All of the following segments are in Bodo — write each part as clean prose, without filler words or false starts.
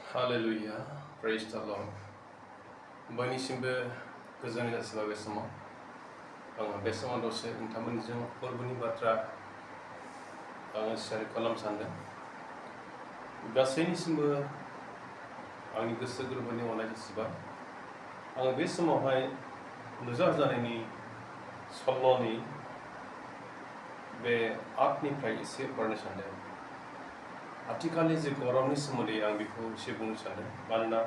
Hallelujah, praise the Lord. बयनिसिमबो गोजोन जासिबाय बे समाव आङो बे समाव दसे नोंथांमोनजों फोरबोनि बाथ्रा आङो शेयार खालामनो सानदों। गासैनिसिमबो आंनि गोसो गोरबोनि अननाय जासिबाय। आङो बे समावहाय नुजाजानायनि सल'नि बे आर्टनिफ्राय एसे फरायनो सानदों। आथिखालनि जे गरमनि सोमोन्दै आं बेखौ एसे बुंनो सानदों, मानोना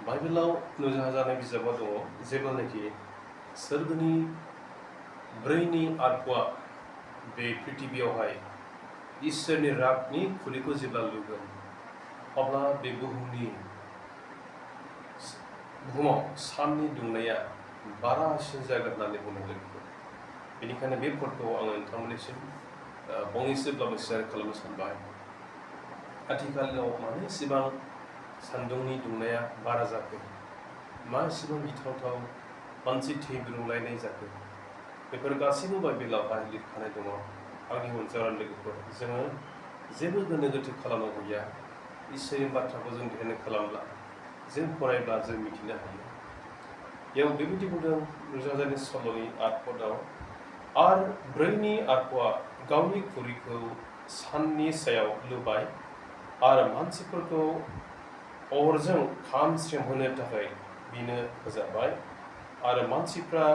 बाइबेलाव नुजाजानाय बिजाबाव दङ जेब्लानाखि सोरगोनि ब्रैनि आत्माआ बे पृथिबियावहाय इसोरनि रागनि खुलिखौ जेब्ला लुगोन, अब्ला बे बुहुमाव साननि दुंनाया बारासिन जागोन होननानै बुंनाय लोगो। बेनिखायनो बे फट'खौ आङो नोंथांमोननिसिम फंनैसोब्लाबो शेयार खालामनो सानबाय। आथिखालाव मानो एसेबां सान्दुंनि दुंनाया बारा जाखो, मा एसेबां गिथावथाव मानसि थैब्रुंलायनाय जाखो, बेफोर गासैबो बाइबेलावहाय लिरखानाय दङ। आंनि अनजारान लोगोफोर, जोङो जेबो गोनो गोथो खालामनांगौ गैया। इसोरनि बाथ्राखौ जों ध्यान खालामब्ला, जों फरायब्ला जों मिथिनो हायो। बेयाव बेबायदि बुंदों नुजाजानाय सल'नि आर्टपदाव, आर ब्रैनि आत्माआ गावनि खुरिखौ साननि सायाव लुबाय आरो मानसिफोरखौ अरजों खामस्रेमहोनो थाखाय बिनो होजाबाय, आरो मानसिफ्रा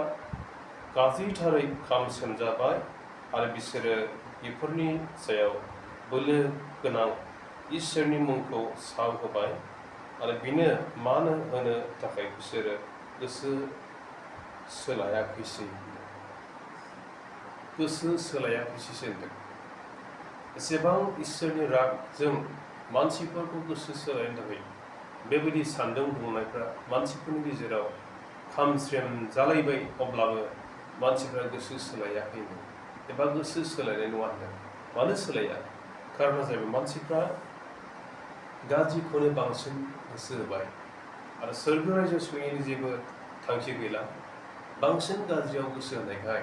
गाज्रिथारै खामस्रेमजाबाय आरो बिसोरो बेफोरनि सायाव बोलो गोनां इसोरनि मुंखौ साव होबाय आरो बिनो मान होनो थाखाय बिसोरो गोसो सोलायाखैसै होनदों। एसेबां इसोरनि रागजों मानसिफोरखौ गोसो सोलायनो थाखाय बेबायदि सान्दुं दुंनायफ्रा मानसिफोरनि गेजेराव खामस्रेम जालायबाय, अब्लाबो मानसिफ्रा गोसो सोलायाखैमोन एबा गोसो सोलायनाय नङा होनदों। मानो सोलाया? खारना जाहैबाय मानसिफ्रा गाज्रिखौनो बांसिन गोसो होबाय आरो सोरगो रायजो सहैनायनि जेबो थांखि गैला। बांसिन गाज्रियाव गोसो होनायखाय,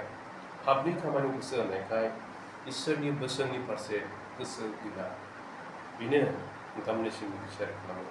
पापनि खामानियाव गोसो होनायखाय इसोरनि बोसोननि फारसे गोसो गैला। बेनो नोंथांमोननिसिम शेयार खालामो।